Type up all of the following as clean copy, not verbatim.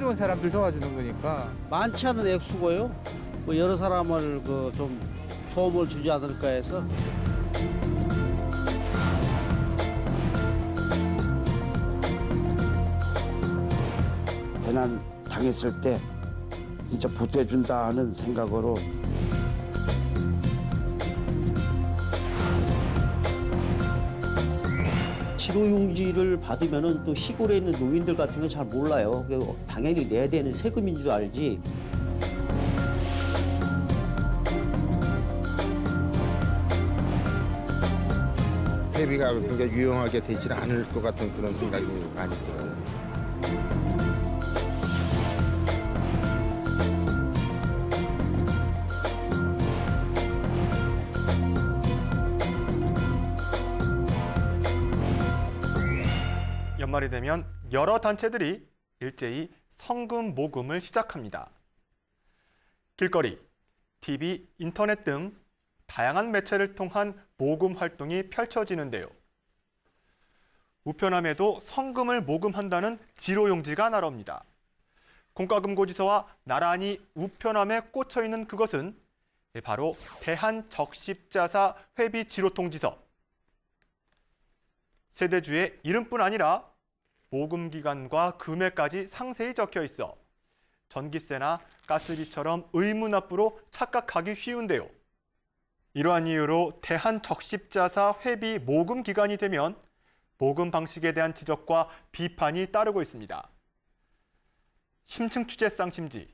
필요한 사람들 도와주는 거니까. 많지 않은 액수고요. 뭐 여러 사람을 좀 도움을 주지 않을까 해서. 배난 당했을 때 진짜 보태준다 하는 생각으로 치료용지를 받으면은 또 시골에 있는 노인들 같은 건 잘 몰라요. 당연히 내야 되는 세금인 줄 알지. 회비가 그러니까 유용하게 되질 않을 것 같은 그런 생각이 많이 들어요. 연말이 되면 여러 단체들이 일제히 성금 모금을 시작합니다. 길거리, TV, 인터넷 등 다양한 매체를 통한 모금 활동이 펼쳐지는데요. 우편함에도 성금을 모금한다는 지로용지가 날아옵니다. 공과금고지서와 나란히 우편함에 꽂혀 있는 그것은 바로 대한적십자사 회비지로통지서. 세대주의 이름뿐 아니라 모금 기간과 금액까지 상세히 적혀 있어 전기세나 가스비처럼 의무납부로 착각하기 쉬운데요. 이러한 이유로 대한적십자사 회비 모금 기간이 되면 모금 방식에 대한 지적과 비판이 따르고 있습니다. 심층 취재 쌍심지,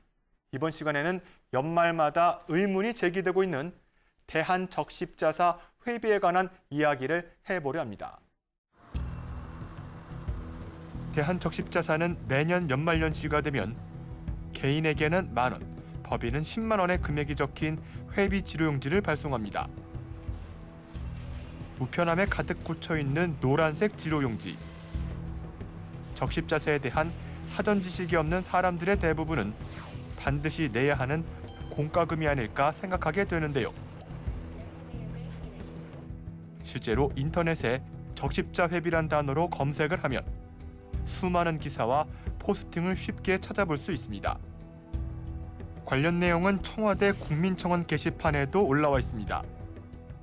이번 시간에는 연말마다 의문이 제기되고 있는 대한적십자사 회비에 관한 이야기를 해보려 합니다. 대한적십자사는 매년 연말연시가 되면 개인에게는 만원, 법인은 10만 원의 금액이 적힌 회비 지로용지를 발송합니다. 우편함에 가득 꽂혀 있는 노란색 지로용지. 적십자사에 대한 사전 지식이 없는 사람들의 대부분은 반드시 내야 하는 공과금이 아닐까 생각하게 되는데요. 실제로 인터넷에 적십자 회비란 단어로 검색을 하면 수많은 기사와 포스팅을 쉽게 찾아볼 수 있습니다. 관련 내용은 청와대 국민청원 게시판에도 올라와 있습니다.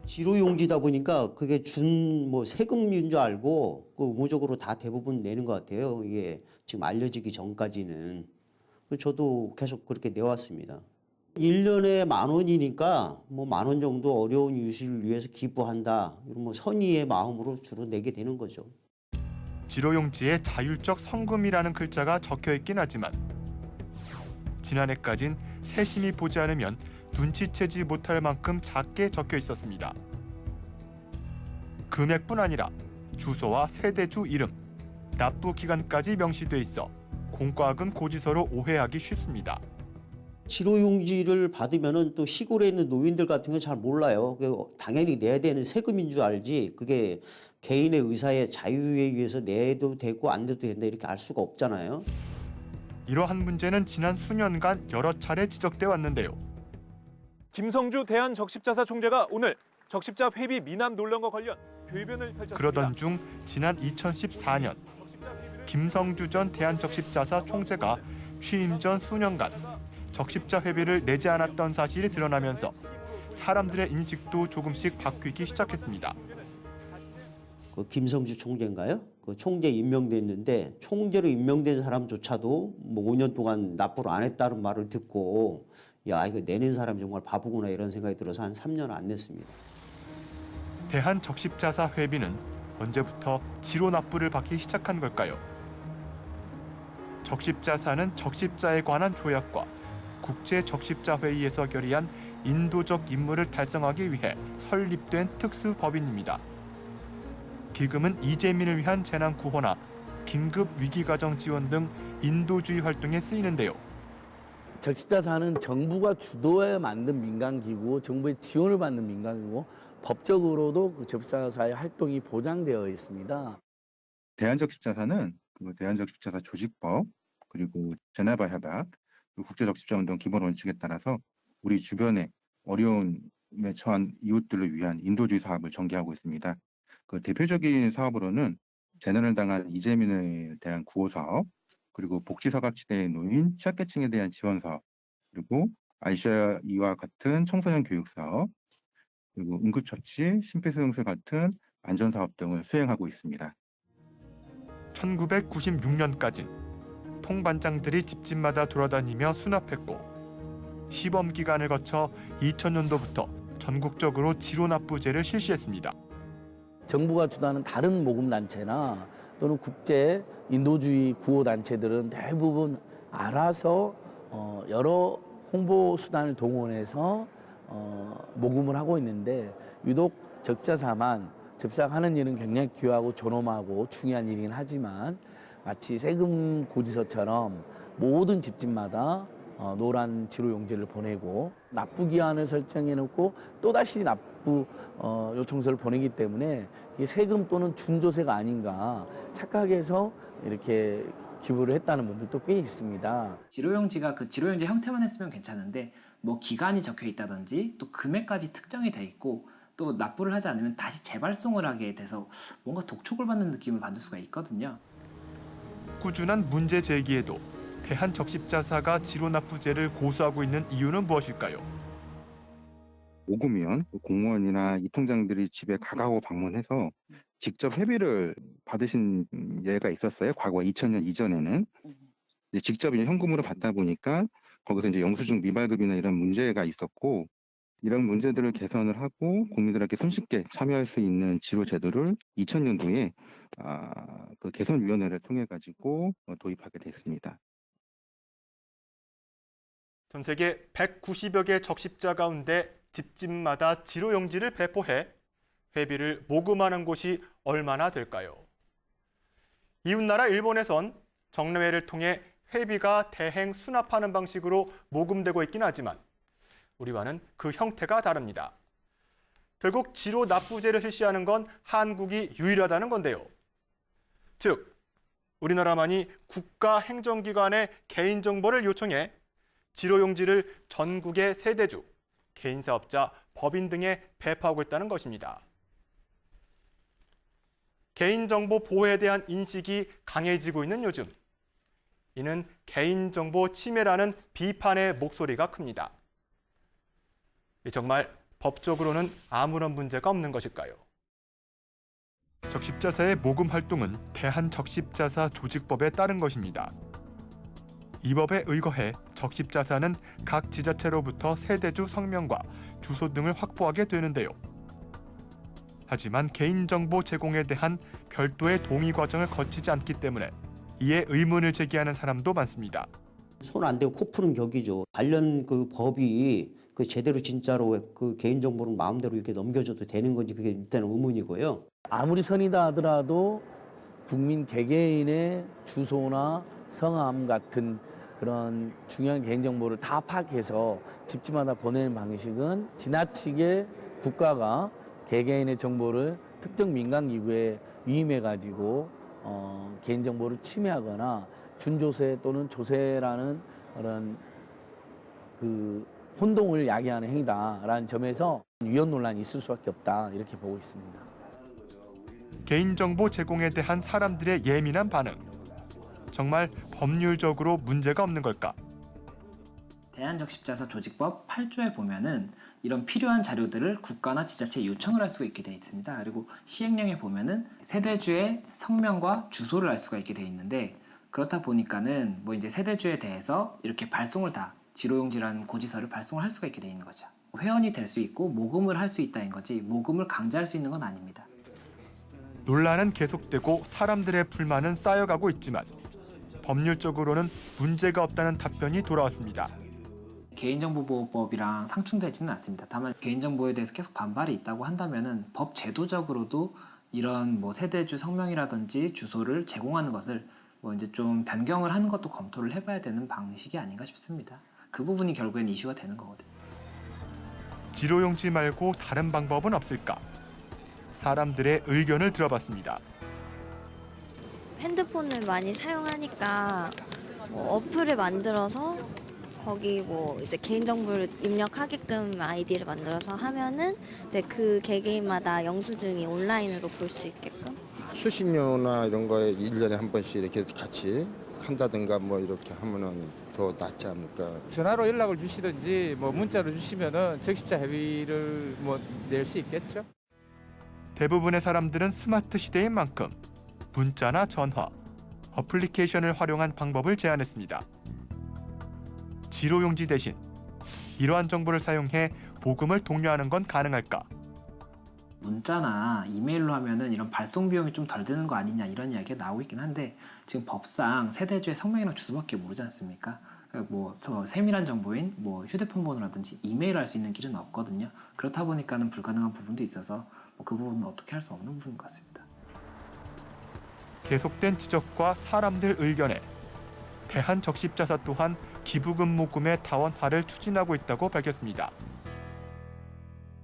지로용지다 보니까 그게 세금인 줄 알고 의무적으로 다 대부분 내는 것 같아요. 이게 지금 알려지기 전까지는. 저도 계속 그렇게 내왔습니다. 1년에 10,000원이니까 10,000원 정도 어려운 유실을 위해서 기부한다. 이런 선의의 마음으로 주로 내게 되는 거죠. 지로용지에 자율적 성금이라는 글자가 적혀 있긴 하지만 지난해까진 세심히 보지 않으면 눈치채지 못할 만큼 작게 적혀 있었습니다. 금액뿐 아니라 주소와 세대주 이름, 납부 기간까지 명시돼 있어 공과금 고지서로 오해하기 쉽습니다. 치료용지를 받으면은 또 시골에 있는 노인들 같은 건 잘 몰라요. 당연히 내야 되는 세금인 줄 알지. 그게 개인의 의사의 자유에 의해서 내도 되고 안 내도 된다 이렇게 알 수가 없잖아요. 이러한 문제는 지난 수년간 여러 차례 지적돼 왔는데요. 김성주 대한적십자사 총재가 오늘 적십자 회비 미납 논란과 관련 표변을 펼쳤습니다. 그러던 중 지난 2014년 김성주 전 대한적십자사 총재가 취임 전 수년간 적십자 회비를 내지 않았던 사실이 드러나면서 사람들의 인식도 조금씩 바뀌기 시작했습니다. 김성주 총재인가요? 총재 임명됐는데 총재로 임명된 사람조차도 5년 동안 납부를 안 했다는 말을 듣고 야 이거 내는 사람 정말 바보구나 이런 생각이 들어서 한 3년 안 냈습니다. 대한적십자사 회비는 언제부터 지로 납부를 받기 시작한 걸까요? 적십자사는 적십자에 관한 조약과 국제적십자회의에서 결의한 인도적 임무를 달성하기 위해 설립된 특수법인입니다. 기금은 이재민을 위한 재난 구호나 긴급 위기가정 지원 등 인도주의 활동에 쓰이는데요. 적십자사는 정부가 주도해 만든 민간기구고 정부의 지원을 받는 민간기구고 법적으로도 그 적십자사의 활동이 보장되어 있습니다. 대한적십자사는 대한적십자사 조직법 그리고 제네바 협약, 국제적십자운동 기본 원칙에 따라서 우리 주변에 어려움에 처한 이웃들을 위한 인도주의 사업을 전개하고 있습니다. 그 대표적인 사업으로는 재난을 당한 이재민에 대한 구호 사업, 그리고 복지사각지대에 놓인 취약계층에 대한 지원 사업, 그리고 아이와 같은 청소년 교육 사업, 그리고 응급처치, 심폐소생술 같은 안전사업 등을 수행하고 있습니다. 1996년까지 통반장들이 집집마다 돌아다니며 수납했고 시범 기간을 거쳐 2000년도부터 전국적으로 지로납부제를 실시했습니다. 정부가 주도하는 다른 모금단체나 또는 국제 인도주의 구호단체들은 대부분 알아서 여러 홍보 수단을 동원해서 모금을 하고 있는데 유독 적자사만 접사하는 일은 굉장히 귀하고 존엄하고 중요한 일이긴 하지만 마치 세금 고지서처럼 모든 집집마다 노란 지로용지를 보내고 납부 기한을 설정해 놓고 또다시 납부 요청서를 보내기 때문에 이게 세금 또는 준조세가 아닌가 착각해서 이렇게 기부를 했다는 분들도 꽤 있습니다. 지로용지가 그 지로용지 형태만 했으면 괜찮은데 뭐 기간이 적혀 있다든지 또 금액까지 특정이 돼 있고 또 납부를 하지 않으면 다시 재발송을 하게 돼서 뭔가 독촉을 받는 느낌을 받을 수가 있거든요. 꾸준한 문제 제기에도 대한적십자사가 지로납부제를 고수하고 있는 이유는 무엇일까요? 모금위원, 공무원이나 이 통장들이 집에 가가고 방문해서 직접 회비를 받으신 예가 있었어요. 과거 2000년 이전에는 이제 직접 이제 현금으로 받다 보니까 거기서 이제 영수증 미발급이나 이런 문제가 있었고 이런 문제들을 개선을 하고 국민들에게 손쉽게 참여할 수 있는 지로 제도를 2000년도에 그 개선위원회를 통해 가지고 도입하게 됐습니다. 전 세계 190여 개 적십자 가운데 집집마다 지로용지를 배포해 회비를 모금하는 곳이 얼마나 될까요? 이웃나라 일본에선 정례회를 통해 회비가 대행 수납하는 방식으로 모금되고 있긴 하지만 우리와는 그 형태가 다릅니다. 결국 지로납부제를 실시하는 건 한국이 유일하다는 건데요. 즉, 우리나라만이 국가 행정기관의 개인정보를 요청해 지로용지를 전국의 세대주, 개인사업자, 법인 등에 배포하고 있다는 것입니다. 개인정보 보호에 대한 인식이 강해지고 있는 요즘, 이는 개인정보 침해라는 비판의 목소리가 큽니다. 정말 법적으로는 아무런 문제가 없는 것일까요? 적십자사의 모금 활동은 대한적십자사 조직법에 따른 것입니다. 이 법에 의거해 적십자사는 각 지자체로부터 세대주 성명과 주소 등을 확보하게 되는데요. 하지만 개인정보 제공에 대한 별도의 동의 과정을 거치지 않기 때문에 이에 의문을 제기하는 사람도 많습니다. 손 안 대고 코 푸는 격이죠. 관련 그 법이 그 제대로 진짜로 그 개인정보를 마음대로 이렇게 넘겨줘도 되는 건지 그게 일단은 의문이고요. 아무리 선이다 하더라도 국민 개개인의 주소나 성함 같은 그런 중요한 개인정보를 다 파악해서 집집마다 보내는 방식은 지나치게 국가가 개개인의 정보를 특정 민간기구에 위임해가지고 개인정보를 침해하거나 준조세 또는 조세라는 그런 그 혼동을 야기하는 행위다라는 점에서 위헌 논란이 있을 수밖에 없다 이렇게 보고 있습니다. 개인정보 제공에 대한 사람들의 예민한 반응. 정말 법률적으로 문제가 없는 걸까? 대한적십자사 조직법 8조에 보면은 이런 필요한 자료들을 국가나 지자체에 요청을 할 수가 있게 되어 있습니다. 그리고 시행령에 보면은 세대주의 성명과 주소를 알 수가 있게 되어 있는데 그렇다 보니까는 뭐 이제 세대주에 대해서 이렇게 발송을 다 지로용지라는 고지서를 발송을 할 수가 있게 되어 있는 거죠. 회원이 될 수 있고 모금을 할 수 있다는 거지 모금을 강제할 수 있는 건 아닙니다. 논란은 계속되고 사람들의 불만은 쌓여가고 있지만 법률적으로는 문제가 없다는 답변이 돌아왔습니다. 개인정보보호법이랑 상충되지는 않습니다. 다만 개인정보에 대해서 계속 반발이 있다고 한다면은 법 제도적으로도 이런 뭐 세대주 성명이라든지 주소를 제공하는 것을 뭐 이제 좀 변경을 하는 것도 검토를 해봐야 되는 방식이 아닌가 싶습니다. 그 부분이 결국엔 이슈가 되는 거거든요. 지로용지 말고 다른 방법은 없을까? 사람들의 의견을 들어봤습니다. 핸드폰을 많이 사용하니까 뭐 어플을 만들어서 거기 뭐 이제 개인정보를 입력하게끔 아이디를 만들어서 하면은 이제 그 개개인마다 영수증이 온라인으로 볼 수 있게끔. 수신료나 이런 거에 1년에 한 번씩 이렇게 같이 한다든가 뭐 이렇게 하면은 더 낫지 않을까. 전화로 연락을 주시든지 뭐 문자로 주시면은 적십자 회비를 뭐 낼 수 있겠죠. 대부분의 사람들은 스마트 시대인 만큼 문자나 전화, 어플리케이션을 활용한 방법을 제안했습니다. 지로용지 대신 이러한 정보를 사용해 모금을 독려하는 건 가능할까? 문자나 이메일로 하면은 이런 발송 비용이 좀 덜 드는 거 아니냐 이런 이야기가 나오고 있긴 한데 지금 법상 세대주의 성명이랑 주소밖에 모르지 않습니까? 그러니까 뭐 세밀한 정보인 뭐 휴대폰 번호라든지 이메일을 할 수 있는 길은 없거든요. 그렇다 보니까는 불가능한 부분도 있어서 뭐 그 부분은 어떻게 할 수 없는 부분 같습니다. 계속된 지적과 사람들 의견에 대한적십자사 또한 기부금 모금의 다원화를 추진하고 있다고 밝혔습니다.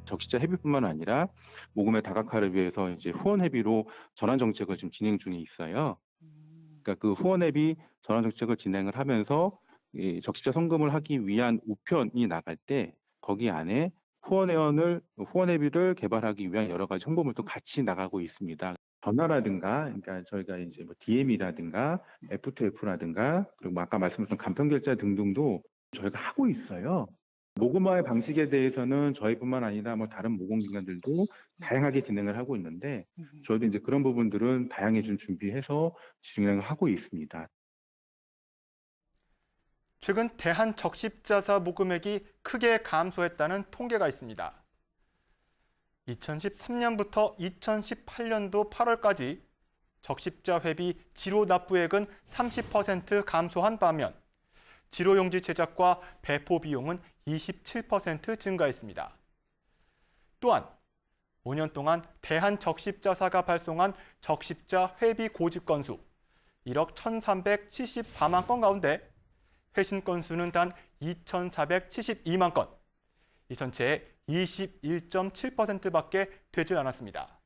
적십자 회비뿐만 아니라 모금의 다각화를 위해서 이제 후원 회비로 전환 정책을 지금 진행 중에 있어요. 그러니까 그 후원 회비 전환 정책을 진행을 하면서 이 적십자 성금을 하기 위한 우편이 나갈 때 거기 안에 후원 회비를 개발하기 위한 여러 가지 홍보물도 같이 나가고 있습니다. 전화라든가, 그러니까 저희가 이제 뭐 DM이라든가 F2F라든가 그리고 아까 말씀하신 간편 결제 등등도 저희가 하고 있어요. 모금화의 방식에 대해서는 저희뿐만 아니라 뭐 다른 모금기관들도 다양하게 진행을 하고 있는데 저희도 이제 그런 부분들은 다양해진 준비해서 진행을 하고 있습니다. 최근 대한적십자사 모금액이 크게 감소했다는 통계가 있습니다. 2013년부터 2018년도 8월까지 적십자 회비 지로 납부액은 30% 감소한 반면 지로용지 제작과 배포 비용은 27% 증가했습니다. 또한 5년 동안 대한적십자사가 발송한 적십자 회비 고집 건수 1억 1,374만 건 가운데 회신 건수는 단 2,472만 건, 이 전체의 21.7%밖에 되질 않았습니다.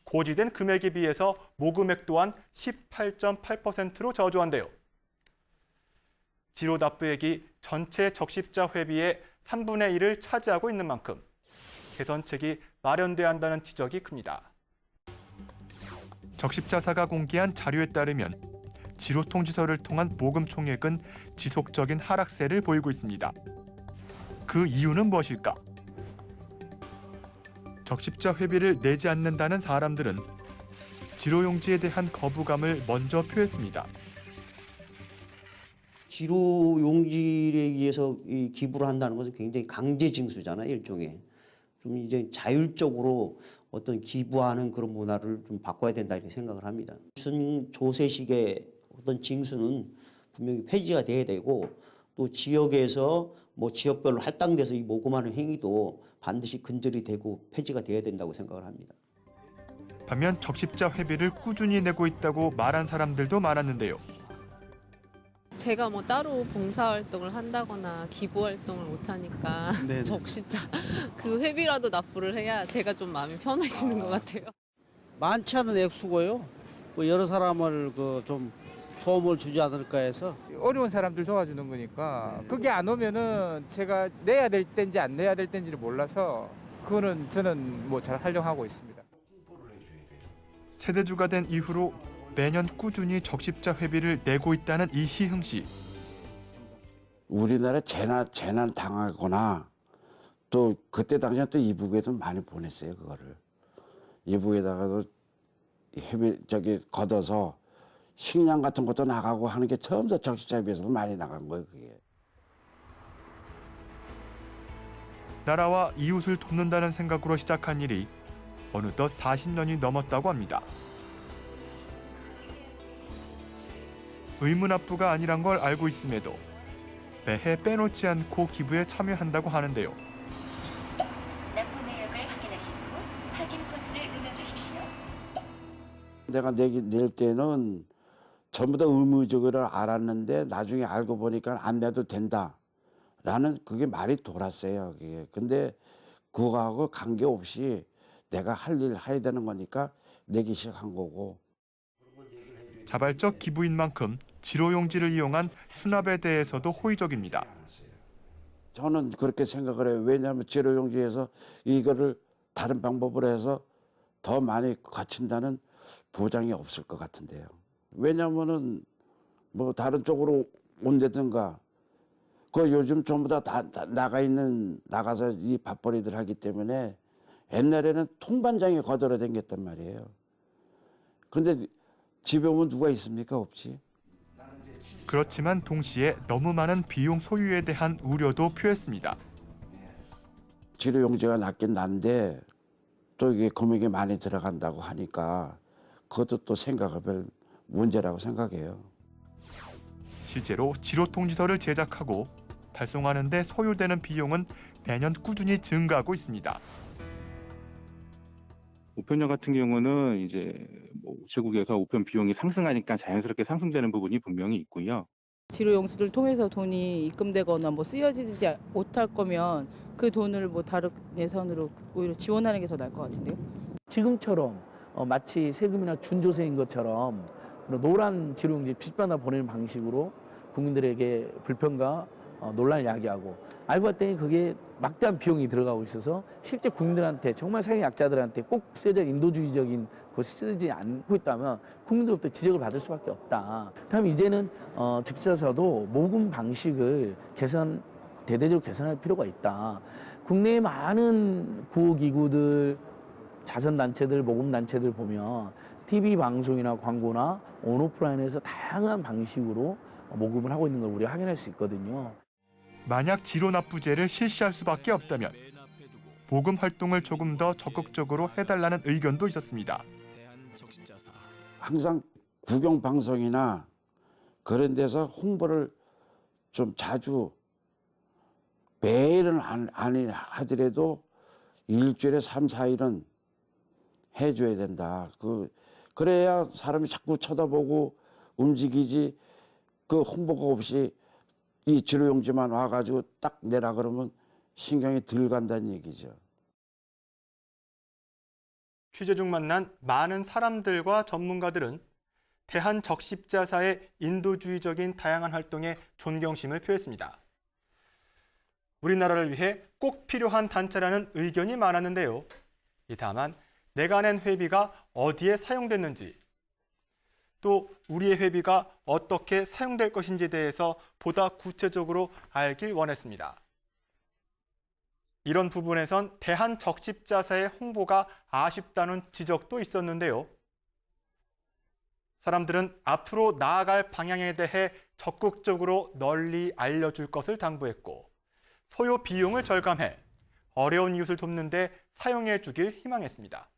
고지된 금액에 비해서 모금액 또한 18.8%로 저조한데요. 지로 납부액이 전체 적십자 회비의 3분의 1을 차지하고 있는 만큼 개선책이 마련돼야 한다는 지적이 큽니다. 적십자사가 공개한 자료에 따르면 지로 통지서를 통한 모금 총액은 지속적인 하락세를 보이고 있습니다. 그 이유는 무엇일까? 적십자 회비를 내지 않는다는 사람들은 지로용지에 대한 거부감을 먼저 표했습니다. 지로용지에 의해서 이 기부를 한다는 것은 굉장히 강제 징수잖아요, 일종의. 좀 이제 자율적으로 어떤 기부하는 그런 문화를 좀 바꿔야 된다 이렇게 생각을 합니다. 무슨 조세식의 어떤 징수는 분명히 폐지가 돼야 되고 또 지역에서 뭐 지역별로 할당돼서 이 모금하는 행위도 반드시 근절이 되고 폐지가 돼야 된다고 생각을 합니다. 반면 적십자 회비를 꾸준히 내고 있다고 말한 사람들도 많았는데요. 제가 뭐 따로 봉사활동을 한다거나 기부활동을 못하니까 적십자 그 회비라도 납부를 해야 제가 좀 마음이 편해지는 것 같아요. 많지 않은 액수고요. 뭐 여러 사람을 좀 도움을 주지 않을까 해서. 어려운 사람들 도와주는 거니까 그게 안 오면은 제가 내야 될 때인지 안 내야 될 때인지를 몰라서 그거는 저는 뭐 잘 활용하고 있습니다. 세대주가 된 이후로 매년 꾸준히 적십자 회비를 내고 있다는 이희흥 씨. 우리나라 재난 당하거나 또 그때 당시에 또 이북에서 많이 보냈어요 그거를. 이북에다가도 회비 걷어서 식량 같은 것도 나가고 하는 게 처음부터 적십자에 비해서도 많이 나간 거예요 그게. 나라와 이웃을 돕는다는 생각으로 시작한 일이 어느덧 40년이 넘었다고 합니다. 의무납부가 아니란 걸 알고 있음에도 매해 빼놓지 않고 기부에 참여한다고 하는데요. 납부 내역을 확인하신 후 확인 코드를 눌러주십시오. 내가 낼 때는 전부 다 의무적으로 알았는데 나중에 알고 보니까 안 내도 된다라는 그게 말이 돌았어요. 그게. 근데 그거하고 관계없이 내가 할 일 해야 되는 거니까 내기 시작한 거고. 자발적 기부인 만큼 지로용지를 이용한 수납에 대해서도 호의적입니다. 저는 그렇게 생각을 해요. 왜냐하면 지로용지에서 이거를 다른 방법으로 해서 더 많이 갖춘다는 보장이 없을 것 같은데요. 왜냐하면은 뭐 다른 쪽으로 온다든가. 그 요즘 전부 다 나가서 이 밥벌이들 하기 때문에 옛날에는 통반장이 거들어 댕겼단 말이에요. 근데 집에 오면 누가 있습니까? 없지. 그렇지만 동시에 너무 많은 비용 소유에 대한 우려도 표했습니다. 치료용지가 낮긴 난데 또 이게 금액이 많이 들어간다고 하니까 그것도 또 생각해볼 문제라고 생각해요. 실제로 치료통지서를 제작하고 발송하는 데 소요되는 비용은 매년 꾸준히 증가하고 있습니다. 우편료 같은 경우는 이제 뭐 우체국에서 우편 비용이 상승하니까 자연스럽게 상승되는 부분이 분명히 있고요. 치료용지를 통해서 돈이 입금되거나 뭐 쓰여지지 못할 거면 그 돈을 뭐 다른 예산으로 오히려 지원하는 게 더 나을 것 같은데요. 지금처럼 마치 세금이나 준조세인 것처럼 노란 치료용지 뒷받아 보내는 방식으로 국민들에게 불편과 논란을 야기하고 알고 봤더니 그게 막대한 비용이 들어가고 있어서 실제 국민들한테 정말 사회 약자들한테 꼭 쓰여져 인도주의적인 것이 쓰지 않고 있다면 국민들로부터 지적을 받을 수밖에 없다. 그럼 이제는 적시자사도 모금 방식을 대대적으로 개선할 필요가 있다. 국내의 많은 구호기구들, 자선단체들, 모금단체들 보면 TV 방송이나 광고나 온오프라인에서 다양한 방식으로 모금을 하고 있는 걸 우리가 확인할 수 있거든요. 만약 지로납부제를 실시할 수밖에 없다면 모금 활동을 조금 더 적극적으로 해달라는 의견도 있었습니다. 항상 국영 방송이나 그런 데서 홍보를 좀 자주 매일은 아니 하더라도 일주일에 3, 4일은 해줘야 된다. 그래야 사람이 자꾸 쳐다보고 움직이지 그 홍보가 없이 이 치료용지만 와가지고 딱 내라 그러면 신경이 덜 간다는 얘기죠. 취재 중 만난 많은 사람들과 전문가들은 대한적십자사의 인도주의적인 다양한 활동에 존경심을 표했습니다. 우리나라를 위해 꼭 필요한 단체라는 의견이 많았는데요. 다만 내가 낸 회비가 어디에 사용됐는지, 또 우리의 회비가 어떻게 사용될 것인지에 대해서 보다 구체적으로 알길 원했습니다. 이런 부분에선 대한적십자사의 홍보가 아쉽다는 지적도 있었는데요. 사람들은 앞으로 나아갈 방향에 대해 적극적으로 널리 알려줄 것을 당부했고, 소요 비용을 절감해 어려운 이웃을 돕는 데 사용해 주길 희망했습니다.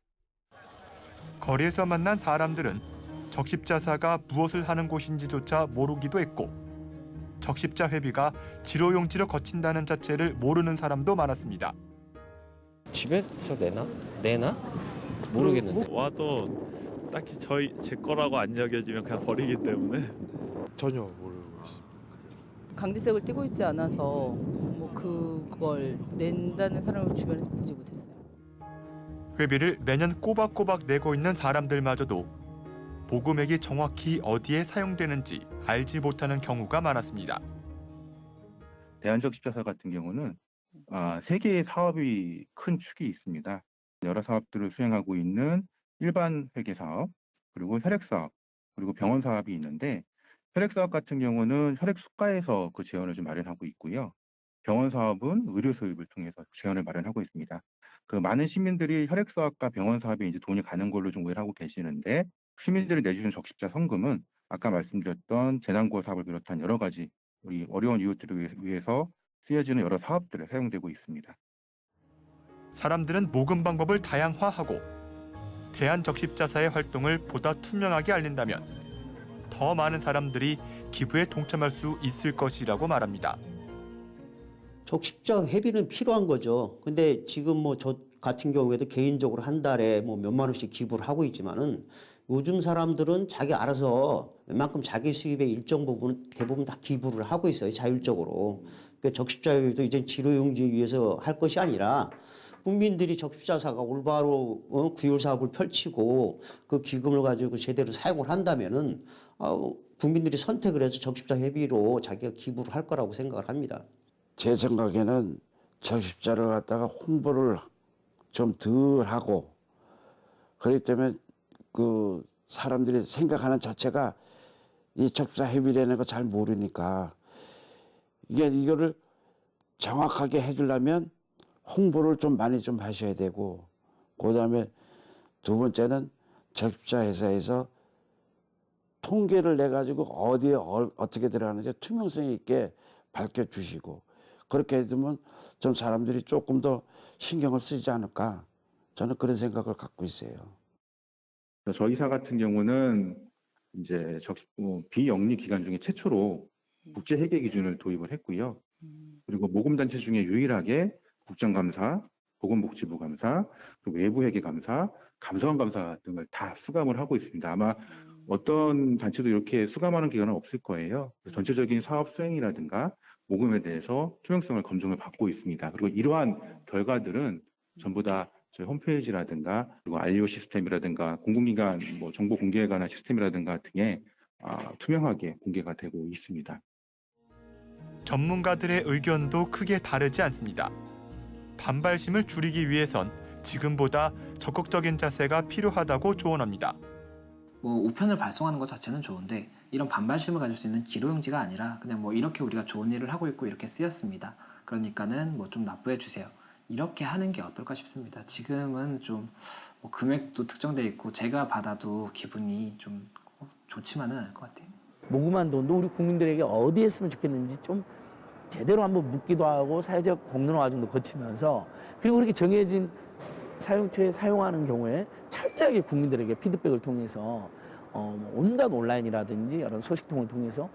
거리에서 만난 사람들은 적십자사가 무엇을 하는 곳인지조차 모르기도 했고, 적십자 회비가 지로용지로 거친다는 자체를 모르는 사람도 많았습니다. 집에서 내나? 모르겠는데. 와도 딱히 제 거라고 안 여겨지면 그냥 버리기 때문에 전혀 모르고 있습니다. 강제색을 띄고 있지 않아서 뭐 그걸 낸다는 사람을 주변에서 보지 못했어요. 회비를 매년 꼬박꼬박 내고 있는 사람들마저도 모금액이 정확히 어디에 사용되는지 알지 못하는 경우가 많았습니다. 대한적십자사 같은 경우는 세 개의 사업이 큰 축이 있습니다. 여러 사업들을 수행하고 있는 일반 회계 사업, 그리고 혈액 사업, 그리고 병원 사업이 있는데, 혈액 사업 같은 경우는 혈액 수가에서 그 재원을 좀 마련하고 있고요. 병원 사업은 의료 수입을 통해서 재원을 마련하고 있습니다. 그 많은 시민들이 혈액 사업과 병원 사업에 이제 돈이 가는 걸로 좀 오해를 하고 계시는데, 시민들이 내주는 적십자 성금은 아까 말씀드렸던 재난구호 사업을 비롯한 여러 가지 우리 어려운 이웃들을 위해서 쓰여지는 여러 사업들에 사용되고 있습니다. 사람들은 모금 방법을 다양화하고 대한적십자사의 활동을 보다 투명하게 알린다면 더 많은 사람들이 기부에 동참할 수 있을 것이라고 말합니다. 적십자 회비는 필요한 거죠. 근데 지금 뭐 저 같은 경우에도 개인적으로 한 달에 뭐 몇만 원씩 기부를 하고 있지만은 요즘 사람들은 자기 알아서 웬만큼 자기 수입의 일정 부분은 대부분 다 기부를 하고 있어요. 자율적으로. 그러니까 적십자회비도 이제 치료용지 위해서 할 것이 아니라 국민들이 적십자사가 올바로 구휼 사업을 펼치고 그 기금을 가지고 제대로 사용을 한다면은 국민들이 선택을 해서 적십자 회비로 자기가 기부를 할 거라고 생각을 합니다. 제 생각에는 적십자를 갖다가 홍보를 좀 덜 하고, 그렇기 때문에 그 사람들이 생각하는 자체가 이 적십자 회비라는 거 잘 모르니까 이거를 정확하게 해주려면 홍보를 좀 많이 좀 하셔야 되고, 그다음에 두 번째는 적십자 회사에서 통계를 내 가지고 어디에 어떻게 들어가는지 투명성 있게 밝혀주시고, 그렇게 해두면 좀 사람들이 조금 더 신경을 쓰지 않을까, 저는 그런 생각을 갖고 있어요. 저희사 같은 경우는 이제 비영리 기관 중에 최초로 국제 회계 기준을 도입을 했고요. 그리고 모금단체 중에 유일하게 국정감사, 보건복지부 감사, 그리고 외부 회계 감사, 감사원 감사 등을 다 수감을 하고 있습니다. 아마 어떤 단체도 이렇게 수감하는 기관은 없을 거예요. 전체적인 사업 수행이라든가 모금에 대해서 투명성을 검증을 받고 있습니다. 그리고 이러한 결과들은 전부 다 저희 홈페이지라든가 그리고 알리오 시스템이라든가 공공기관 정보 공개에 관한 시스템이라든가 등에 투명하게 공개가 되고 있습니다. 전문가들의 의견도 크게 다르지 않습니다. 반발심을 줄이기 위해선 지금보다 적극적인 자세가 필요하다고 조언합니다. 우편을 발송하는 것 자체는 좋은데 이런 반발심을 가질 수 있는 지로용지가 아니라 그냥 이렇게 우리가 좋은 일을 하고 있고 이렇게 쓰였습니다. 그러니까는 좀 납부해 주세요. 이렇게 하는 게 어떨까 싶습니다. 지금은 좀 금액도 특정돼 있고 제가 받아도 기분이 좀 좋지만은 않을 것 같아요. 모금한 돈도 우리 국민들에게 어디에 쓰면 좋겠는지 좀 제대로 한번 묻기도 하고 사회적 공론화 과정도 거치면서, 그리고 그렇게 정해진 사용처에 사용하는 경우에 철저하게 국민들에게 피드백을 통해서 온갖 온라인이라든지 여러 소식통을 통해서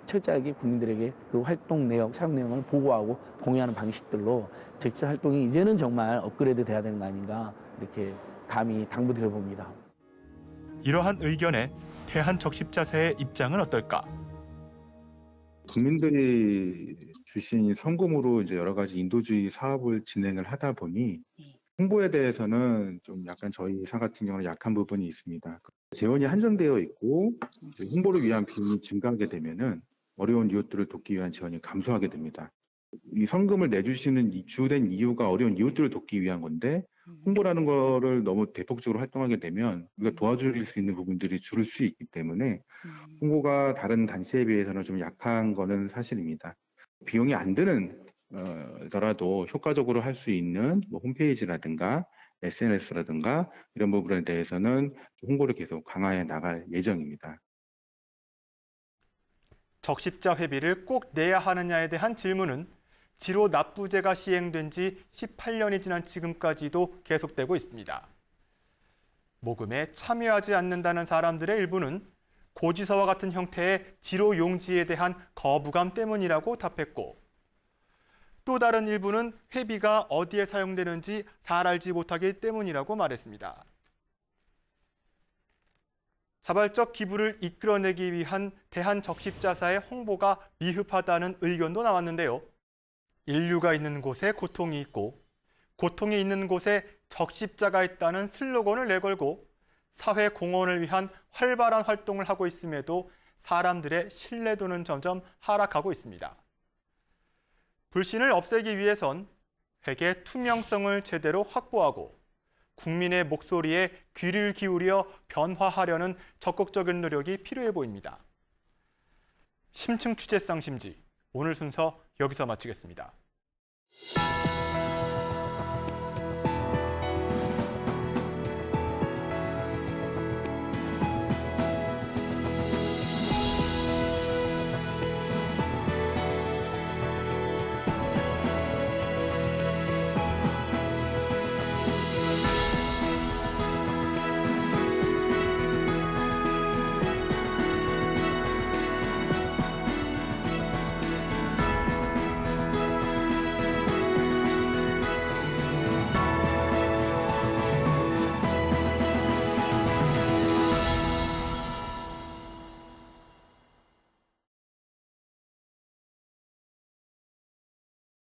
철저하게 국민들에게 그 활동 내역, 사용 내용을 보고하고 공유하는 방식들로 적십자 활동이 이제는 정말 업그레이드 돼야 되는 거 아닌가, 이렇게 감히 당부드려봅니다. 이러한 의견에 대한적십자사의 입장은 어떨까? 국민들이 주신 성금으로 이제 여러 가지 인도주의 사업을 진행을 하다 보니 홍보에 대해서는 좀 약간 저희 사 같은 경우는 약한 부분이 있습니다. 재원이 한정되어 있고 홍보를 위한 비용이 증가하게 되면은 어려운 이웃들을 돕기 위한 지원이 감소하게 됩니다. 이 성금을 내주시는 주된 이유가 어려운 이웃들을 돕기 위한 건데 홍보라는 거를 너무 대폭적으로 활동하게 되면 우리가 도와줄 수 있는 부분들이 줄을 수 있기 때문에 홍보가 다른 단체에 비해서는 좀 약한 거는 사실입니다. 비용이 안 드는 더라도 효과적으로 할 수 있는 홈페이지라든가 SNS라든가 이런 부분에 대해서는 홍보를 계속 강화해 나갈 예정입니다. 적십자 회비를 꼭 내야 하느냐에 대한 질문은 지로 납부제가 시행된 지 18년이 지난 지금까지도 계속되고 있습니다. 모금에 참여하지 않는다는 사람들의 일부는 고지서와 같은 형태의 지로 용지에 대한 거부감 때문이라고 답했고, 또 다른 일부는 회비가 어디에 사용되는지 잘 알지 못하기 때문이라고 말했습니다. 자발적 기부를 이끌어내기 위한 대한적십자사의 홍보가 미흡하다는 의견도 나왔는데요. 인류가 있는 곳에 고통이 있고 고통이 있는 곳에 적십자가 있다는 슬로건을 내걸고 사회 공헌을 위한 활발한 활동을 하고 있음에도 사람들의 신뢰도는 점점 하락하고 있습니다. 불신을 없애기 위해선 회계 투명성을 제대로 확보하고 국민의 목소리에 귀를 기울여 변화하려는 적극적인 노력이 필요해 보입니다. 심층 취재 쌍심지, 오늘 순서 여기서 마치겠습니다.